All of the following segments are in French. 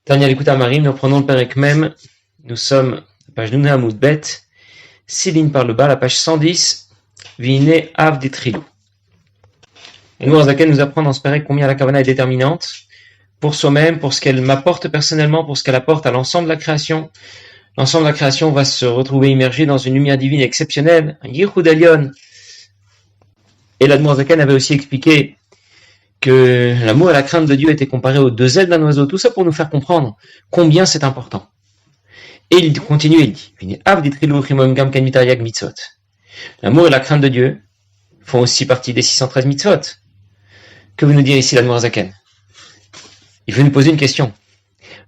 Tania l'écoute Marim, nous prenons le Perek même. Nous sommes à la page Nuna Hamoud Bet, 6 lignes par le bas, la page 110, Vine Av Ditrilou. Et nous, Azaken nous apprend dans ce Perek combien la Kavana est déterminante pour soi-même, pour ce qu'elle m'apporte personnellement, pour ce qu'elle apporte à l'ensemble de la création. L'ensemble de la création va se retrouver immergé dans une lumière divine exceptionnelle, un Yichud Elyon. Et l'Admor Azaken avait aussi expliqué que l'amour et la crainte de Dieu étaient comparés aux deux ailes d'un oiseau. Tout ça pour nous faire comprendre combien c'est important. Et il continue, il dit, l'amour et la crainte de Dieu font aussi partie des 613 mitzvot. Que veut nous dire ici l'Admor Azaken? Il veut nous poser une question.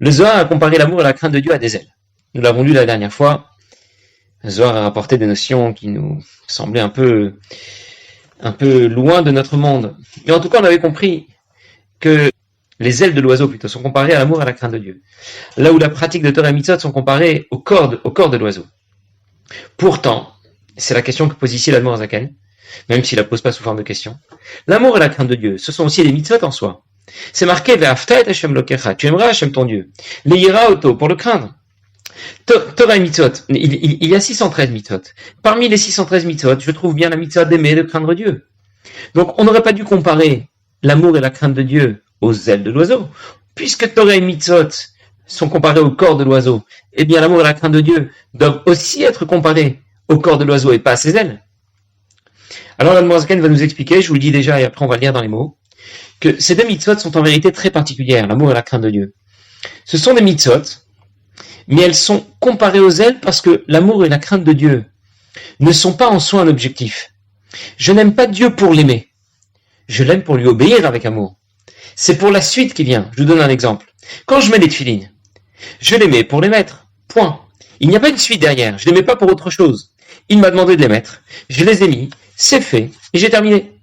Le Zohar a comparé l'amour et la crainte de Dieu à des ailes. Nous l'avons lu la dernière fois. Le Zohar a rapporté des notions qui nous semblaient un peu loin de notre monde. Mais en tout cas, on avait compris que les ailes de l'oiseau, plutôt, sont comparées à l'amour et à la crainte de Dieu. Là où la pratique de Torah et Mitzvot sont comparées au corps de l'oiseau. Pourtant, c'est la question que pose ici l'Admor Azaken, même s'il la pose pas sous forme de question. L'amour et la crainte de Dieu, ce sont aussi des mitzvot en soi. C'est marqué, Ve'afta et Hashem lokecha, tu aimeras Hashem ton Dieu. Le'yira oto, pour le craindre. Torah et mitzvot, il y a 613 mitzvot. Parmi les 613 mitzvot, je trouve bien la mitzvah d'aimer et de craindre Dieu. Donc, on n'aurait pas dû comparer l'amour et la crainte de Dieu aux ailes de l'oiseau. Puisque Torah et mitzvot sont comparés au corps de l'oiseau, eh bien, l'amour et la crainte de Dieu doivent aussi être comparés au corps de l'oiseau et pas à ses ailes. Alors, l'Admor Azaken va nous expliquer, je vous le dis déjà et après on va le lire dans les mots, que ces deux mitzvot sont en vérité très particulières, l'amour et la crainte de Dieu. Ce sont des mitzvot, mais elles sont comparées aux ailes parce que l'amour et la crainte de Dieu ne sont pas en soi un objectif. Je n'aime pas Dieu pour l'aimer. Je l'aime pour lui obéir avec amour. C'est pour la suite qui vient. Je vous donne un exemple. Quand je mets des tefilines, je les mets pour les mettre. Point. Il n'y a pas une suite derrière. Je les mets pas pour autre chose. Il m'a demandé de les mettre. Je les ai mis. C'est fait. Et j'ai terminé.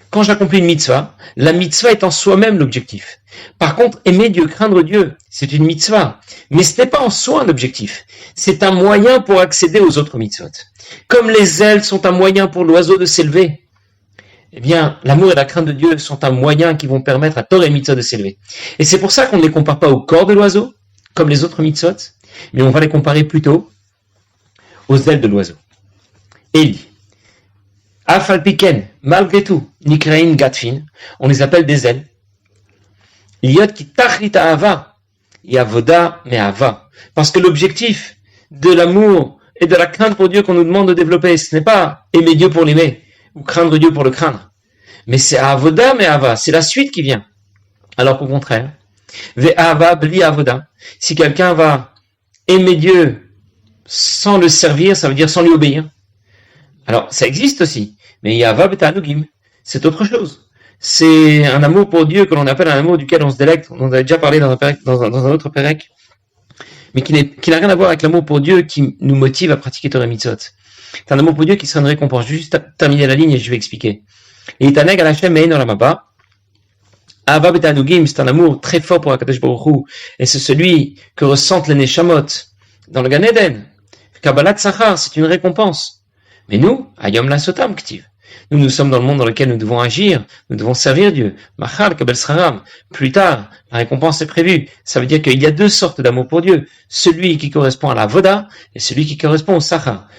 Quand j'accomplis une mitzvah, la mitzvah est en soi-même l'objectif. Par contre, aimer Dieu, craindre Dieu, c'est une mitzvah. Mais ce n'est pas en soi un objectif. C'est un moyen pour accéder aux autres mitzvot. Comme les ailes sont un moyen pour l'oiseau de s'élever, eh bien, l'amour et la crainte de Dieu sont un moyen qui vont permettre à Torah et mitzvot de s'élever. Et c'est pour ça qu'on ne les compare pas au corps de l'oiseau, comme les autres mitzvot, mais on va les comparer plutôt aux ailes de l'oiseau. Et il dit, Afal Piken, malgré tout, Nikrein Gatfin, on les appelle des ailes. Liot ki tachlit ahava, yavoda me'ava. Parce que l'objectif de l'amour et de la crainte pour Dieu qu'on nous demande de développer, ce n'est pas aimer Dieu pour l'aimer, ou craindre Dieu pour le craindre. Mais c'est avoda me'ava, c'est la suite qui vient. Alors qu'au contraire, ve'ava bli avoda, si quelqu'un va aimer Dieu sans le servir, ça veut dire sans lui obéir. Alors, ça existe aussi, mais Yava Betanugim, c'est autre chose. C'est un amour pour Dieu que l'on appelle un amour duquel on se délecte. On en avait déjà parlé dans un autre Perek, mais qui n'a rien à voir avec l'amour pour Dieu qui nous motive à pratiquer Torah Mitzvot. C'est un amour pour Dieu qui sera une récompense. Je vais juste terminer la ligne et je vais expliquer. Et Itaneg al Hashem Mein Olamaba, Ava Betanugim, c'est un amour très fort pour HaKadosh Baruch Hu, et c'est celui que ressentent les Neshamot dans le Gan Eden. Kabbalat Sachar, c'est une récompense. Mais nous, Ayom la Sotam Ktiv, nous sommes dans le monde dans lequel nous devons agir, nous devons servir Dieu. Machal Kabel Sraram, plus tard, la récompense est prévue. Ça veut dire qu'il y a deux sortes d'amour pour Dieu. Celui qui correspond à la Voda et celui qui correspond au Sachar.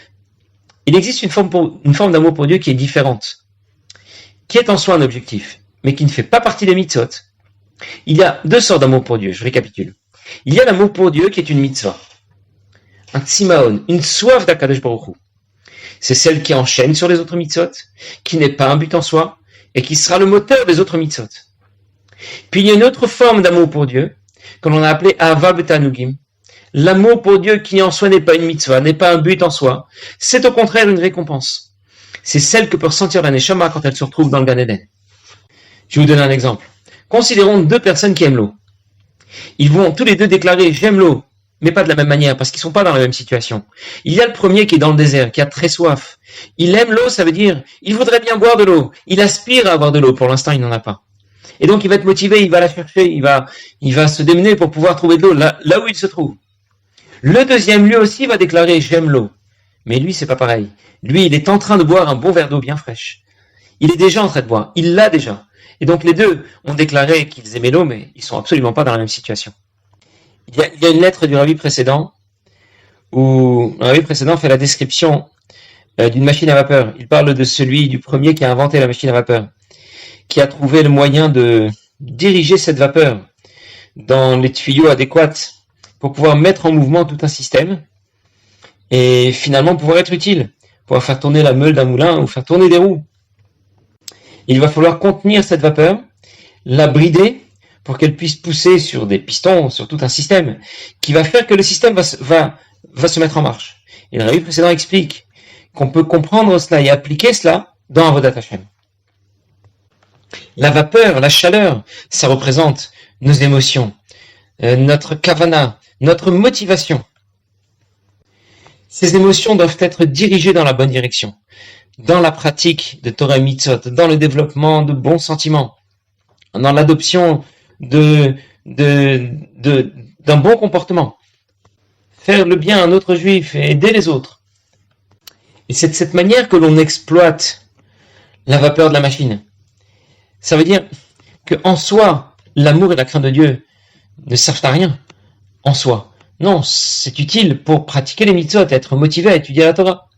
Il existe une forme d'amour pour Dieu qui est différente, qui est en soi un objectif, mais qui ne fait pas partie des mitzvot. Il y a deux sortes d'amour pour Dieu, je récapitule. Il y a l'amour pour Dieu qui est une mitzvah, un tsimaon, une soif d'Akadosh Baruch Hu. C'est celle qui enchaîne sur les autres mitzvot, qui n'est pas un but en soi, et qui sera le moteur des autres mitzvot. Puis il y a une autre forme d'amour pour Dieu, que l'on a appelée Ahava Betanugim. L'amour pour Dieu qui en soi n'est pas une mitzvah, n'est pas un but en soi. C'est au contraire une récompense. C'est celle que peut ressentir la Neshama quand elle se retrouve dans le Gan Eden. Je vais vous donner un exemple. Considérons deux personnes qui aiment l'eau. Ils vont tous les deux déclarer « j'aime l'eau ». Mais pas de la même manière, parce qu'ils sont pas dans la même situation. Il y a le premier qui est dans le désert, qui a très soif. Il aime l'eau, ça veut dire, il voudrait bien boire de l'eau. Il aspire à avoir de l'eau, pour l'instant, il n'en a pas. Et donc, il va être motivé, il va la chercher, il va se démener pour pouvoir trouver de l'eau, là où il se trouve. Le deuxième, lui aussi, va déclarer, j'aime l'eau. Mais lui, c'est pas pareil. Lui, il est en train de boire un bon verre d'eau bien fraîche. Il est déjà en train de boire. Il l'a déjà. Et donc, les deux ont déclaré qu'ils aimaient l'eau, mais ils sont absolument pas dans la même situation. Il y a une lettre du rabbi précédent où le rabbi précédent fait la description d'une machine à vapeur. Il parle de celui du premier qui a inventé la machine à vapeur, qui a trouvé le moyen de diriger cette vapeur dans les tuyaux adéquats pour pouvoir mettre en mouvement tout un système et finalement pouvoir être utile, pouvoir faire tourner la meule d'un moulin ou faire tourner des roues. Il va falloir contenir cette vapeur, la brider pour qu'elle puisse pousser sur des pistons, sur tout un système qui va faire que le système va se mettre en marche. Et le rabbi précédent explique qu'on peut comprendre cela et appliquer cela dans Avodat Hashem. La vapeur, la chaleur, ça représente nos émotions, notre kavana, notre motivation. Ces émotions doivent être dirigées dans la bonne direction, dans la pratique de Torah et Mitzvot, dans le développement de bons sentiments, dans l'adoption d'un bon comportement. Faire le bien à un autre juif et aider les autres. Et c'est de cette manière que l'on exploite la vapeur de la machine. Ça veut dire qu'en soi, l'amour et la crainte de Dieu ne servent à rien, en soi. Non, c'est utile pour pratiquer les mitzvot, être motivé à étudier la Torah.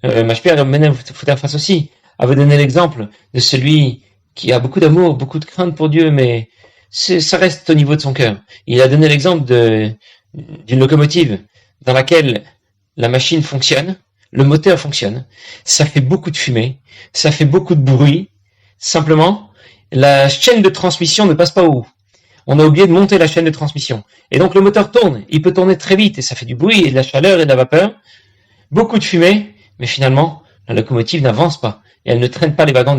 Mashpia Menem Fouterfas aussi avait donné l'exemple de celui qui a beaucoup d'amour, beaucoup de crainte pour Dieu, mais ça reste au niveau de son cœur. Il a donné l'exemple d'une locomotive dans laquelle la machine fonctionne, le moteur fonctionne, ça fait beaucoup de fumée, ça fait beaucoup de bruit, simplement, la chaîne de transmission ne passe pas au bout. On a oublié de monter la chaîne de transmission. Et donc le moteur tourne, il peut tourner très vite, et ça fait du bruit, et de la chaleur, et de la vapeur, beaucoup de fumée, mais finalement, la locomotive n'avance pas, et elle ne traîne pas les wagons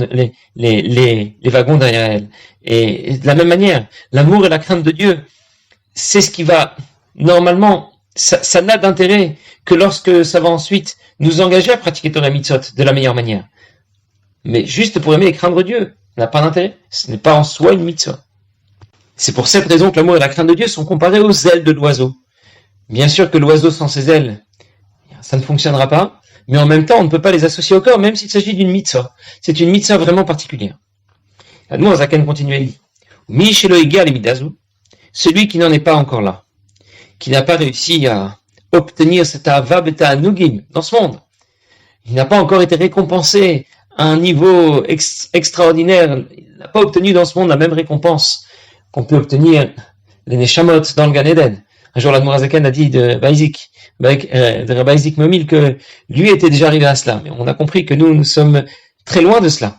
derrière elle. Et de la même manière, l'amour et la crainte de Dieu, c'est ce qui va, normalement, ça n'a d'intérêt que lorsque ça va ensuite nous engager à pratiquer Torah Mitzvot de la meilleure manière. Mais juste pour aimer et craindre Dieu, ça n'a pas d'intérêt. Ce n'est pas en soi une mitzvah. C'est pour cette raison que l'amour et la crainte de Dieu sont comparés aux ailes de l'oiseau. Bien sûr que l'oiseau sans ses ailes, ça ne fonctionnera pas, mais en même temps, on ne peut pas les associer au corps, même s'il s'agit d'une mitzvah. C'est une mitzvah vraiment particulière. Admon Zaken continue et dit, Mi shelo egia lemidazu, celui qui n'en est pas encore là, qui n'a pas réussi à obtenir cet ahava beta'anugim dans ce monde. Il n'a pas encore été récompensé à un niveau extraordinaire. Il n'a pas obtenu dans ce monde la même récompense qu'on peut obtenir les Neshamot dans le Gan Eden. Un jour, l'Admor Hazaken a dit de Rabbi Isaac Momil que lui était déjà arrivé à cela. Mais on a compris que nous sommes très loin de cela.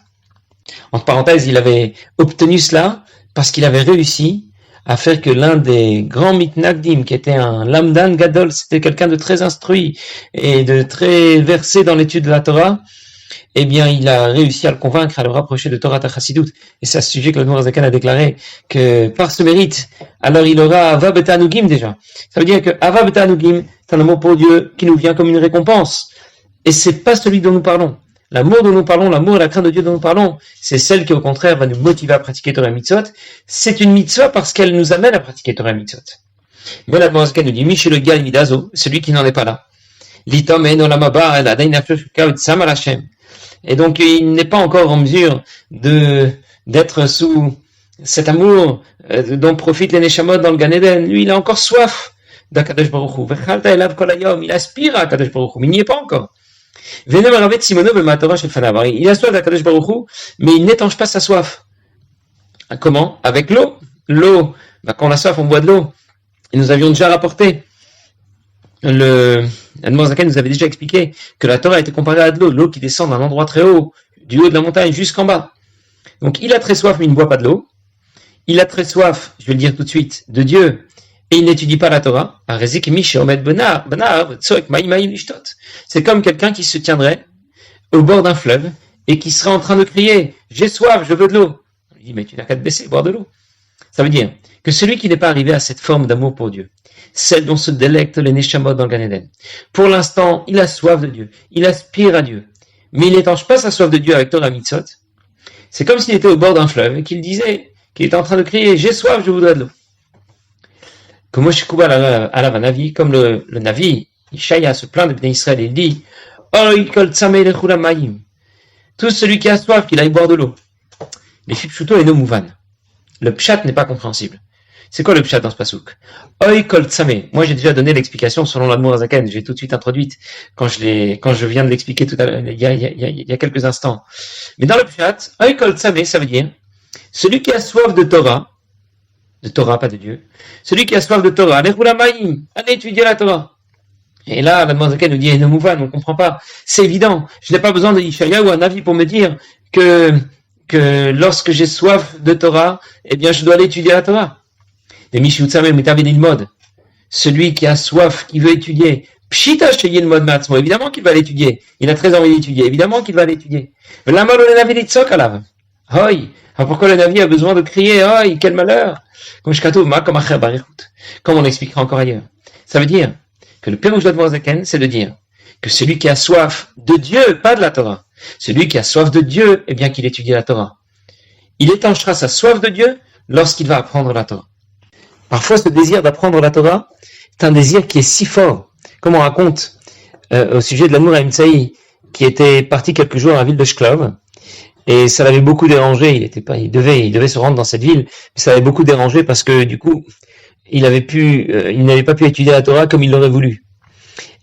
Entre parenthèses, il avait obtenu cela parce qu'il avait réussi à faire que l'un des grands mitnagdim, qui était un lamdan gadol, c'était quelqu'un de très instruit et de très versé dans l'étude de la Torah, eh bien, il a réussi à le convaincre, à le rapprocher de Torah Chassidut. Et c'est à ce sujet que l'Admor Hazaken a déclaré que par ce mérite, alors il aura Ava Betanugim déjà. Ça veut dire que Ava Betanugim, c'est un amour pour Dieu qui nous vient comme une récompense. Et c'est pas celui dont nous parlons. L'amour dont nous parlons, l'amour et la crainte de Dieu dont nous parlons, c'est celle qui au contraire va nous motiver à pratiquer Torah Mitzvot. C'est une mitzvah parce qu'elle nous amène à pratiquer Torah Mitzvot. Mais l'Admor Hazaken nous dit, Michel le Gal Midazo, celui qui n'en est pas là. Litom en olamaba, el adain nafshuka utsam al Hashem. Et donc, il n'est pas encore en mesure d'être sous cet amour dont profitent les Neshamot dans le Gan Eden. Lui, il a encore soif d'Akadosh Baruch Hu. Vechalta elav kol hayom. Il aspire à Akadosh Baruch Hu, mais il n'y est pas encore. Venem aravet simono b'matorah shel fanav. Il a soif d'Akadosh Baruch Hu, mais il n'étanche pas sa soif. Comment? Avec l'eau. L'eau, quand on a soif, on boit de l'eau. Et nous avions déjà rapporté L'Admor Zaken nous avait déjà expliqué que la Torah était comparée à de l'eau qui descend d'un endroit très haut, du haut de la montagne jusqu'en bas. Donc il a très soif, mais il ne boit pas de l'eau. Il a très soif, je vais le dire tout de suite, de Dieu, et il n'étudie pas la Torah. C'est comme quelqu'un qui se tiendrait au bord d'un fleuve et qui serait en train de crier « J'ai soif, je veux de l'eau ». On lui dit « Mais tu n'as qu'à te baisser, boire de l'eau ». Ça veut dire que celui qui n'est pas arrivé à cette forme d'amour pour Dieu, celle dont se délectent les Neshamot dans le Gan Eden, pour l'instant, il a soif de Dieu, il aspire à Dieu, mais il n'étanche pas sa soif de Dieu avec Torah Mitzvot. C'est comme s'il était au bord d'un fleuve et qu'il disait, qu'il était en train de crier « J'ai soif, je voudrais de l'eau ». Comme la Navi, comme le Navi, Ishaïa se plaint de Bnei Israël, il dit « Oy kol tzamei lechu lamayim » tout celui qui a soif, qu'il aille boire de l'eau. Les Pshuto et no Mouvan. Le pshat n'est pas compréhensible. C'est quoi le pshat dans ce pasouk? Oi kol tzame. Moi, j'ai déjà donné l'explication selon l'Admour Azaken. J'ai tout de suite introduite quand je viens de l'expliquer tout à l'heure, il y a quelques instants. Mais dans le pshat, oi kol tzame, ça veut dire, celui qui a soif de Torah, pas de Dieu, celui qui a soif de Torah, allez étudier la Torah. Et là, l'Admour Azaken nous dit, ne mouvan, on ne comprend pas. C'est évident. Je n'ai pas besoin de Ishaïa ou un avis pour me dire que lorsque j'ai soif de Torah, eh bien, je dois aller étudier la Torah. Celui qui a soif, qui veut étudier, pshita sheyil mod matzmo, évidemment qu'il va l'étudier. Il a très envie d'étudier, évidemment qu'il va l'étudier. Pourquoi le Navi a besoin de crier, Hoi, quel malheur? Comme on l'expliquera encore ailleurs. Ça veut dire que le Pérouge de l'Admorazaken, c'est de dire que celui qui a soif de Dieu, pas de la Torah, celui qui a soif de Dieu, eh bien qu'il étudie la Torah. Il étanchera sa soif de Dieu lorsqu'il va apprendre la Torah. Parfois, ce désir d'apprendre la Torah est un désir qui est si fort, comme on raconte au sujet de l'amour à Imtsaï, qui était parti quelques jours à la ville de Shklov, et ça l'avait beaucoup dérangé. Il devait se rendre dans cette ville, mais ça l'avait beaucoup dérangé parce que du coup, il n'avait pas pu étudier la Torah comme il l'aurait voulu.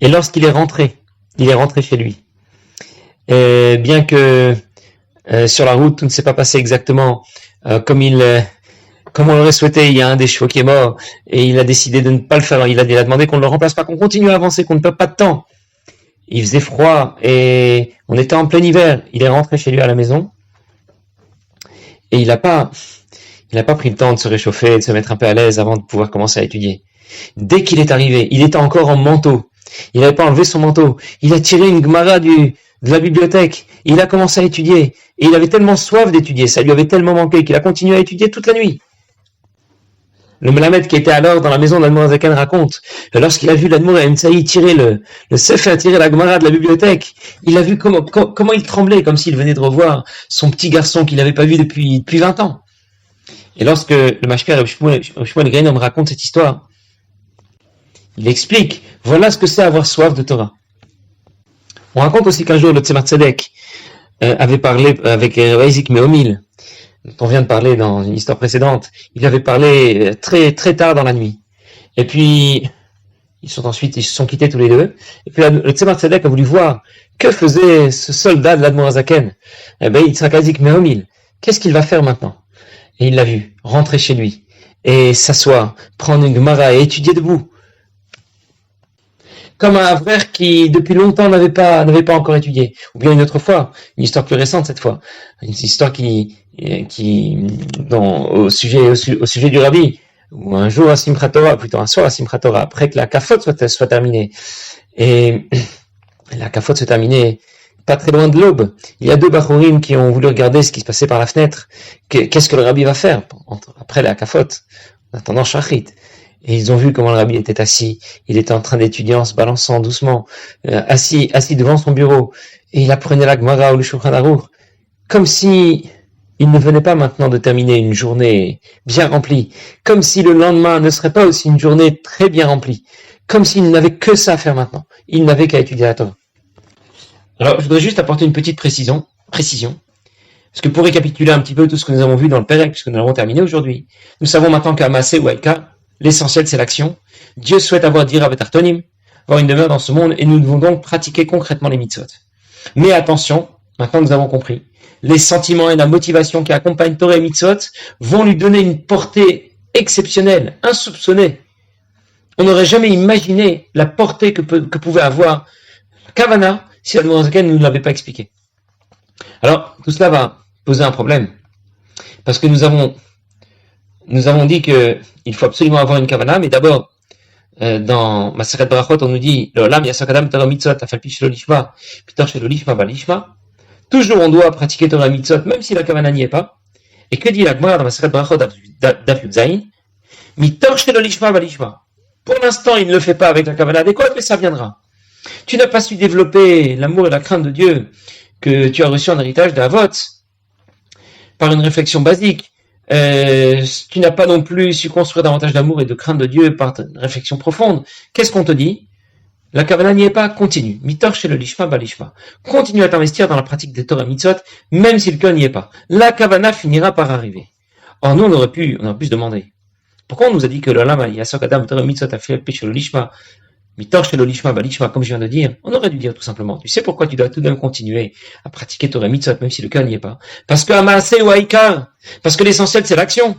Et lorsqu'il est rentré chez lui. Et bien que sur la route, tout ne s'est pas passé exactement comme on l'aurait souhaité. Il y a un des chevaux qui est mort et il a décidé de ne pas le faire. Il a demandé qu'on ne le remplace pas, qu'on continue à avancer, qu'on ne perd pas de temps. Il faisait froid et on était en plein hiver. Il est rentré chez lui à la maison et il n'a pas pris le temps de se réchauffer, de se mettre un peu à l'aise avant de pouvoir commencer à étudier. Dès qu'il est arrivé, il était encore en manteau. Il n'avait pas enlevé son manteau. Il a tiré une Gemara de la bibliothèque. Il a commencé à étudier. Et il avait tellement soif d'étudier, ça lui avait tellement manqué qu'il a continué à étudier toute la nuit. Le Melamed qui était alors dans la maison d'Admour Azaken raconte que lorsqu'il a vu l'Admour Emtsaï tirer le Sefer, tirer la Gemara de la bibliothèque, il a vu comment il tremblait, comme s'il venait de revoir son petit garçon qu'il n'avait pas vu depuis 20 ans. Et lorsque le Mashper Shmuel Greinam raconte cette histoire, il explique, voilà ce que c'est avoir soif de Torah. On raconte aussi qu'un jour le Tzemar Tzedek avait parlé avec Isaac Meomil, dont on vient de parler dans une histoire précédente. Il avait parlé très très tard dans la nuit. Et puis ils se sont quittés tous les deux. Et puis le Tzemar Tzedek a voulu voir que faisait ce soldat de l'Admour Azaken. Eh bien, Yitzhak Isaac Meomil, qu'est-ce qu'il va faire maintenant? Et il l'a vu rentrer chez lui et s'asseoir, prendre une Gemara et étudier debout. Comme un frère qui, depuis longtemps, n'avait pas encore étudié. Ou bien une autre fois, une histoire plus récente cette fois. Une histoire au sujet du Rabbi, où un jour à Simchat Torah, plutôt un soir à Simchat Torah, après que la kafot soit terminée. Et la kafot se terminait pas très loin de l'aube. Il y a deux bachorim qui ont voulu regarder ce qui se passait par la fenêtre. Qu'est-ce que le Rabbi va faire après la kafot, en attendant Shachrit. Et ils ont vu comment le Rabbi était assis. Il était en train d'étudier en se balançant doucement, assis devant son bureau. Et il apprenait la Gemara ou le Shulchan Aruch, comme si il ne venait pas maintenant de terminer une journée bien remplie, comme si le lendemain ne serait pas aussi une journée très bien remplie, comme s'il n'avait que ça à faire maintenant. Il n'avait qu'à étudier la Torah. Alors, je voudrais juste apporter une petite précision, parce que pour récapituler un petit peu tout ce que nous avons vu dans le Pérec, puisque nous l'avons terminé aujourd'hui, nous savons maintenant qu'à Maaseh ou Aïka, l'essentiel, c'est l'action. Dieu souhaite avoir dira betartonim, avoir une demeure dans ce monde, et nous devons donc pratiquer concrètement les mitzvot. Mais attention, maintenant que nous avons compris, les sentiments et la motivation qui accompagnent Torah et mitzvot vont lui donner une portée exceptionnelle, insoupçonnée. On n'aurait jamais imaginé la portée que pouvait avoir la Kavana si l'Admour Azaken ne nous l'avait pas expliqué. Alors, tout cela va poser un problème, parce que nous avons dit que il faut absolument avoir une kavana, mais d'abord, dans Maseret Barachot, on nous dit, l'olam yasakadam Torah mitzvot, afalpi shelo lishma, pitor shelo lishma balishma. Toujours on doit pratiquer Torah mitzvot, même si la kavana n'y est pas. Et que dit la Gemara dans Maseret Barachot, Daf Yud Zayin? Mitor shelo lishma balishma. Pour l'instant, il ne le fait pas avec la kavana adéquate, mais ça viendra. Tu n'as pas su développer l'amour et la crainte de Dieu que tu as reçu en héritage d'Avot par une réflexion basique. Tu n'as pas non plus su construire davantage d'amour et de crainte de Dieu par une réflexion profonde. Qu'est-ce qu'on te dit? La kavana n'y est pas, continue. Mitor chez le lishma balishma. Continue à t'investir dans la pratique des Torah mitzvot, même si le cœur n'y est pas. La kavana finira par arriver. Or, nous, on aurait pu se demander. Pourquoi on nous a dit que le lama, yasok adam Torah mitzvot afilpi shel lishma, mitor shel lishma balishma, comme je viens de dire? On aurait dû dire tout simplement, tu sais pourquoi tu dois tout de même continuer à pratiquer Torah mitzvot, même si le cœur n'y est pas? Parce que amaaseh ou haikar, parce que l'essentiel c'est l'action.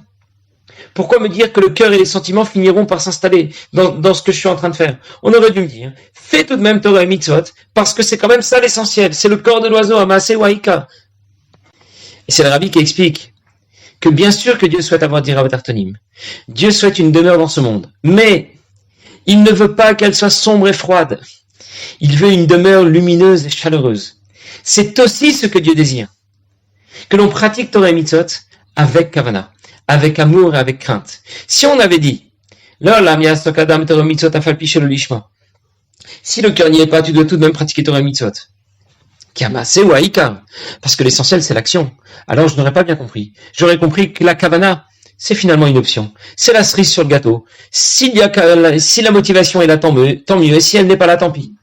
Pourquoi me dire que le cœur et les sentiments finiront par s'installer dans ce que je suis en train de faire? On aurait dû me dire, fais tout de même Torah et mitzvot, parce que c'est quand même ça l'essentiel, c'est le corps de l'oiseau, amaaseh ou haikar. Et c'est le rabbi qui explique que bien sûr que Dieu souhaite avoir Dira Tartonim. Dieu souhaite une demeure dans ce monde. Mais il ne veut pas qu'elle soit sombre et froide. Il veut une demeure lumineuse et chaleureuse. C'est aussi ce que Dieu désire. Que l'on pratique Torah et Mitzvot avec kavana, avec amour et avec crainte. Si on avait dit, si le cœur n'y est pas, tu dois tout de même pratiquer Torah et Mitzvot. Kiamase ou Aïka, parce que l'essentiel c'est l'action. Alors je n'aurais pas bien compris. J'aurais compris que la kavana, c'est finalement une option. C'est la cerise sur le gâteau. Si la motivation est là, tant mieux, et si elle n'est pas là, tant pis.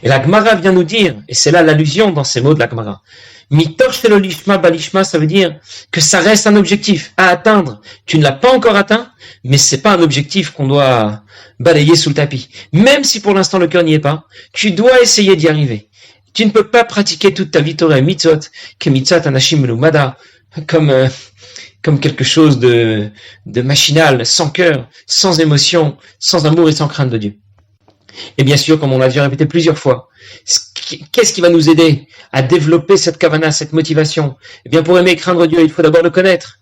Et la Gemara vient nous dire, et c'est là l'allusion dans ces mots de la Gemara, Mitor shelo lishma balishma, ça veut dire que ça reste un objectif à atteindre. Tu ne l'as pas encore atteint, mais c'est pas un objectif qu'on doit balayer sous le tapis. Même si pour l'instant le cœur n'y est pas, tu dois essayer d'y arriver. Tu ne peux pas pratiquer toute ta vie Torah et mitzvot, que mitzvot anashim lumada, comme quelque chose de machinal, sans cœur, sans émotion, sans amour et sans crainte de Dieu. Et bien sûr, comme on l'a déjà répété plusieurs fois, qu'est-ce qui va nous aider à développer cette kavana, cette motivation? Eh bien, pour aimer et craindre Dieu, il faut d'abord le connaître.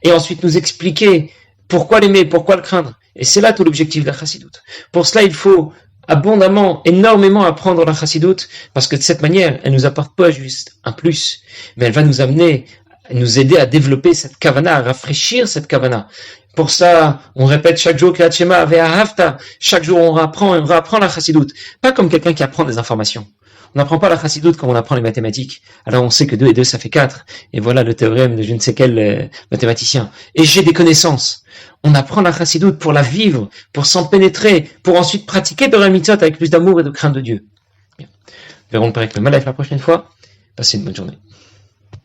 Et ensuite nous expliquer pourquoi l'aimer, pourquoi le craindre. Et c'est là tout l'objectif de la chassidoute. Pour cela, il faut abondamment, énormément apprendre la chassidoute, parce que de cette manière, elle nous apporte pas juste un plus, mais elle va nous amener, nous aider à développer cette kavana, à rafraîchir cette kavana. Pour ça, on répète chaque jour Kriyat Shema ve'ahavta. Chaque jour, on apprend la chassidoute. Pas comme quelqu'un qui apprend des informations. On n'apprend pas la chassidoute comme on apprend les mathématiques. Alors on sait que 2 et 2 ça fait 4. Et voilà le théorème de je ne sais quel mathématicien. Et j'ai des connaissances. On apprend la chassidoute pour la vivre, pour s'en pénétrer, pour ensuite pratiquer Torah Mitzvot avec plus d'amour et de crainte de Dieu. Bien. Verrons le Pérec le Malach la prochaine fois. Passez une bonne journée.